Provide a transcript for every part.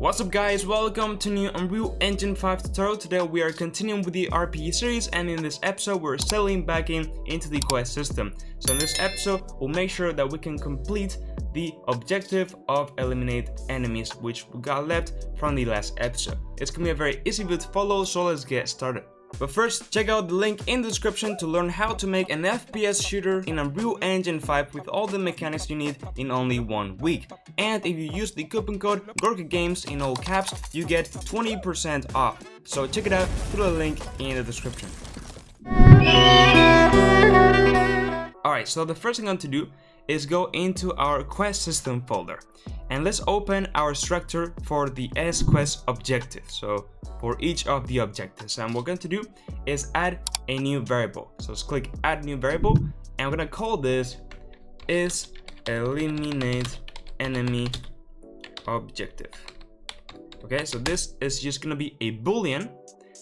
What's up guys, welcome to new Unreal Engine 5 tutorial. Today we are continuing with the RPG series, and in this episode we're settling back into the quest system. So in this episode we'll make sure that we can complete the objective of eliminate enemies which we got left from the last episode. It's gonna be a very easy video to follow, so let's get started. But first, check out the link in the description to learn how to make an FPS shooter in Unreal Engine 5 with all the mechanics you need in only 1 week. And if you use the coupon code GORKAGAMES in all caps, you get 20% off. So check it out through the link in the description. Alright, so the first thing I'm going to do is go into our quest system folder. And let's open our structure for the quest objective. So for each of the objectives, and what we're going to do is add a new variable. So let's click add new variable, and we're going to call this is eliminate enemy objective. Okay, so this is just going to be a boolean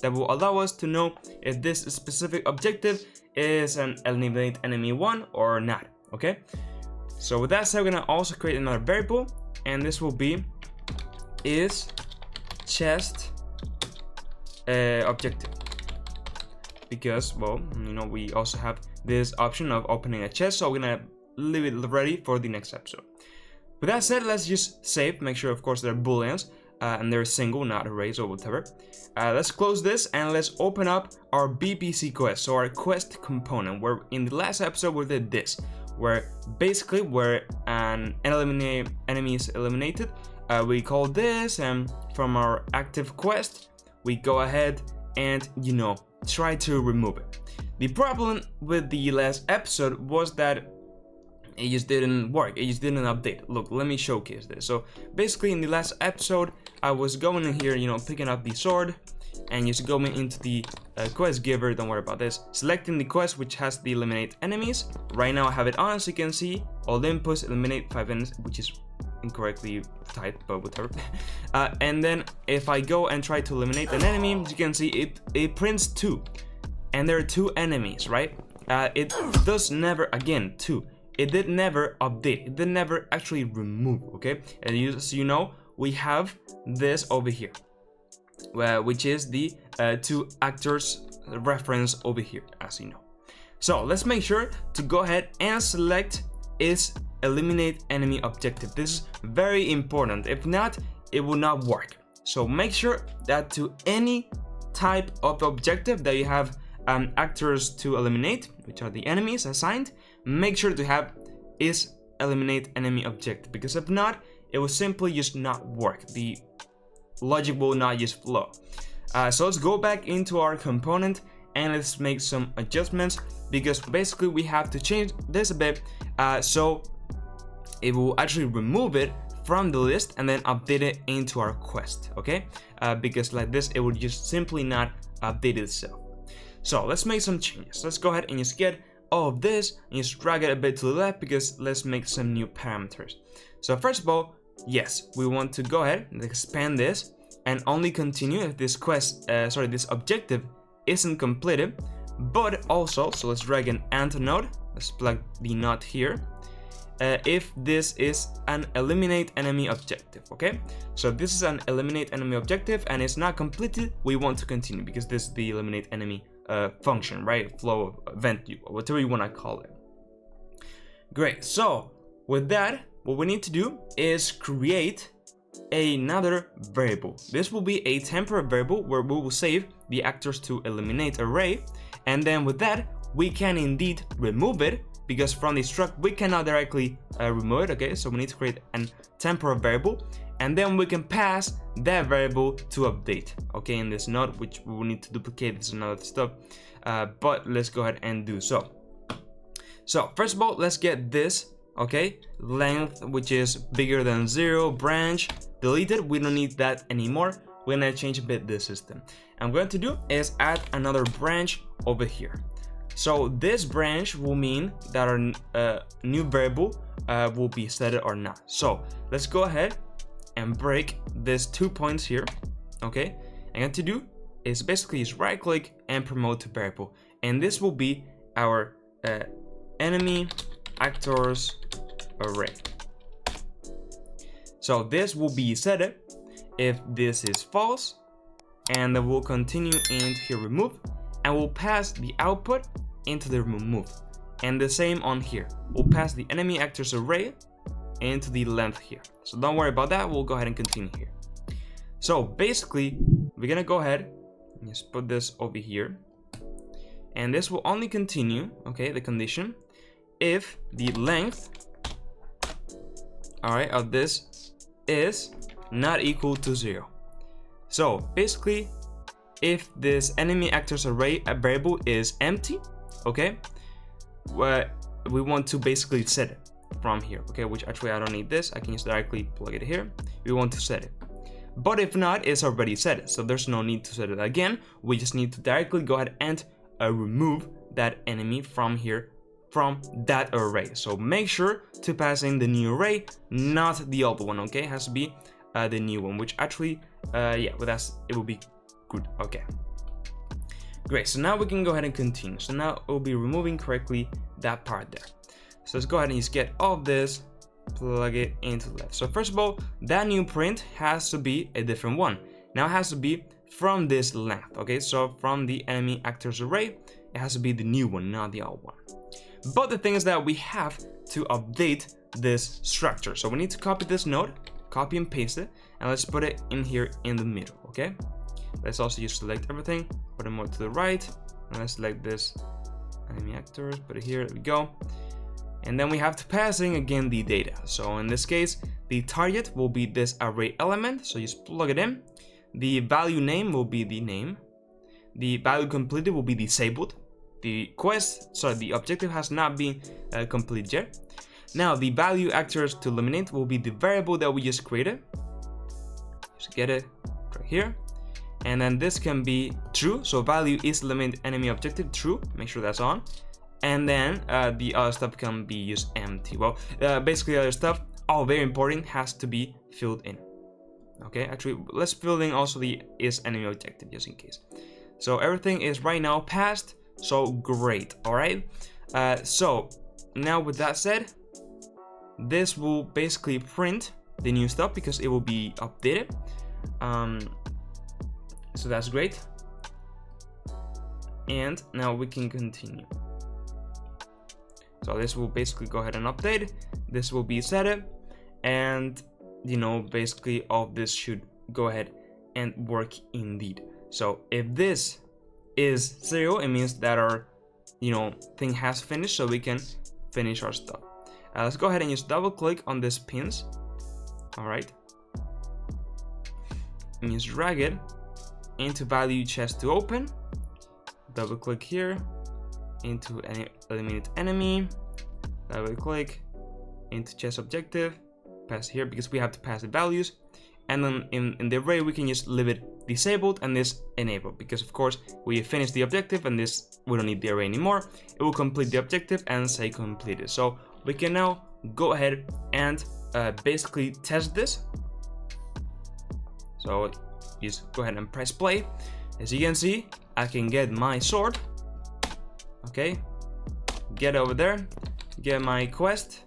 that will allow us to know if this specific objective is an eliminate enemy 1 or not. Okay, so with that said, we're going to also create another variable, and this will be is chest objective, because, well, you know, we also have this option of opening a chest, so we're gonna leave it ready for the next episode. With that said, let's just save, make sure of course they're booleans and they're single, not arrays or whatever. Let's close this and let's open up our BPC quest, so our quest component, where in the last episode we did this, where basically where an enemy is eliminated, we call this, and from our active quest we go ahead and, you know, try to remove it. The problem with the last episode was that it just didn't work, it just didn't update. Look, let me showcase this. So basically in the last episode I was going in here, you know, picking up the sword and just going into the quest giver, don't worry about this, selecting the quest which has the eliminate enemies. Right now I have it on, as you can see, all the inputs eliminate 5 enemies, which is incorrectly typed, but whatever. And then if I go and try to eliminate an enemy, as you can see, it prints 2, and there are 2 enemies, right? It does never, again, 2, it did never update, it did never actually remove. Okay, and so you know, we have this over here, which is the 2 actors reference over here, as you know. So let's make sure to go ahead and select is eliminate enemy objective. This is very important, if not it will not work. So make sure that to any type of objective that you have actors to eliminate, which are the enemies assigned, make sure to have is eliminate enemy objective, because if not, it will simply just not work. The logic will not just flow. So let's go back into our component and let's make some adjustments, because basically we have to change this a bit, so it will actually remove it from the list and then update it into our quest. Okay, because like this it would just simply not update itself. So let's make some changes. Let's go ahead and just get all of this and just drag it a bit to the left, because let's make some new parameters. So first of all, yes, we want to go ahead and expand this and only continue if this this objective isn't completed. But also, so let's drag an AND node, let's plug the node here, if this is an eliminate enemy objective. Okay, so this is an eliminate enemy objective and it's not completed, we want to continue, because this is the eliminate enemy function, right? Flow, event, whatever you want to call it. Great, so with that, what we need to do is create another variable. This will be a temporary variable where we will save the actors to eliminate array, and then with that we can indeed remove it, because from the struct we cannot directly remove it. Okay, so we need to create a temporary variable, and then we can pass that variable to update. Okay, in this node, which we will need to duplicate, this is another stuff, but let's go ahead and do so. So first of all, let's get this, okay, length, which is bigger than 0, branch, deleted, we don't need that anymore. We're gonna change a bit the system. I'm going to do is add another branch over here. So this branch will mean that our new variable will be set or not. So let's go ahead and break this 2 points here. Okay, I'm going to do is basically just right click and promote to variable, and this will be our enemy actors array. So this will be set, if this is false, and then we'll continue into here remove, and we'll pass the output into the remove. And the same on here, we'll pass the enemy actors array into the length here. So don't worry about that, we'll go ahead and continue here. So basically, we're gonna go ahead and just put this over here, and this will only continue, okay, the condition, if the length, all right, of this is not equal to 0. So basically, if this enemy actors array variable is empty, okay, we want to basically set it from here, okay, which actually I don't need this, I can just directly plug it here. We want to set it, but if not, it's already set, so there's no need to set it again. We just need to directly go ahead and remove that enemy from here, from that array. So make sure to pass in the new array, not the old one, okay? It has to be the new one, which actually yeah, but it will be good. Okay, great. So now we can go ahead and continue. So now we'll be removing correctly that part there. So let's go ahead and just get all of this, plug it into the left. So first of all, that new print has to be a different one. Now it has to be from this length, okay? So from the enemy actors array, it has to be the new one, not the old one. But the thing is that we have to update this structure. So we need to copy this node, copy and paste it, and let's put it in here in the middle, okay? Let's also just select everything, put it more to the right, and let's select this enemy actors, put it here, there we go. And then we have to pass in again the data. So in this case, the target will be this array element, so just plug it in. The value name will be the name. The value completed will be disabled. The the objective has not been completed yet. Now the value actors to eliminate will be the variable that we just created. Just get it right here. And then this can be true, so value is eliminate enemy objective, true, make sure that's on. And then the other stuff can be used empty. Well, basically other stuff, all very important, has to be filled in. Okay, actually let's fill in also the is enemy objective just in case. So everything is right now passed, so great. All right, so now with that said, this will basically print the new stuff because it will be updated. So that's great, and now we can continue. So this will basically go ahead and update. This will be set, and you know, basically all of this should go ahead and work indeed. So if this is 0, it means that our, you know, thing has finished, so we can finish our stuff. Let's go ahead and just double click on this pins. All right, and just drag it into value chest to open. Double click here into any eliminate enemy. Double click into chest objective. Pass here because we have to pass the values, and then in the array we can just leave it disabled and this enabled, because of course we finished the objective and this we don't need the array anymore. It will complete the objective and say completed. So we can now go ahead and basically test this. So just go ahead and press play. As you can see, I can get my sword. Okay, get over there, get my quest,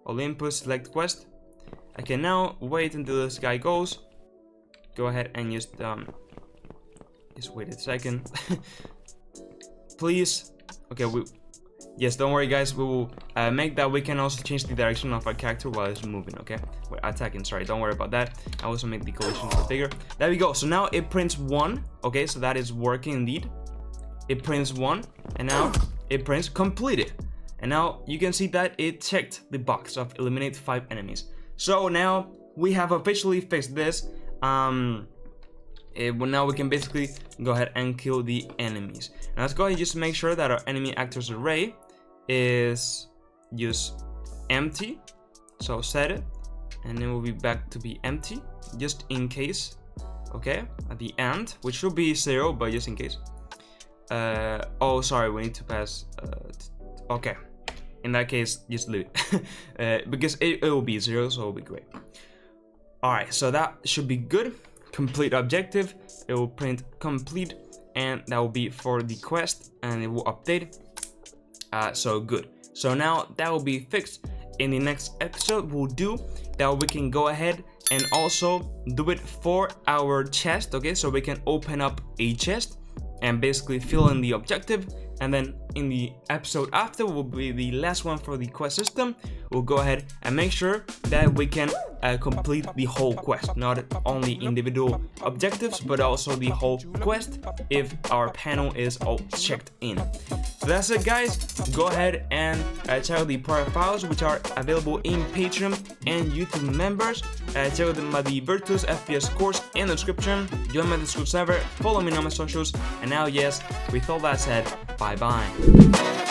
Olympus, select quest. I can now wait until this guy goes. Go ahead and just wait a second. Please. Okay, yes, don't worry guys, we will make that we can also change the direction of our character while it's moving, okay? We're attacking, sorry, don't worry about that. I also make the collision bigger. There we go, so now it prints 1, okay, so that is working indeed. It prints 1, and now it prints completed. And now you can see that it checked the box of eliminate 5 enemies. So now we have officially fixed this. Now we can basically go ahead and kill the enemies. Now let's go ahead and just make sure that our enemy actors array is just empty. So set it, and then we'll be back to be empty, just in case. Okay, at the end, which should be 0, but just in case. Oh, sorry, we need to pass. Okay. In that case, just leave it because it will be 0, so it'll be great. Alright, so that should be good. Complete objective, it will print complete, and that will be for the quest, and it will update. So good. So now that will be fixed. In the next episode, we'll do that we can go ahead and also do it for our chest, okay? So we can open up a chest and basically fill in the objective, and then in the episode after will be the last one for the quest system. We'll go ahead and make sure that we can complete the whole quest, not only individual objectives but also the whole quest if our panel is all checked in. So that's it, guys. Go ahead and check out the prior files which are available in Patreon and YouTube members. Check out the Virtuous FPS course in the description. Join my Discord server, follow me on my socials, and now yes, with all that said, bye bye.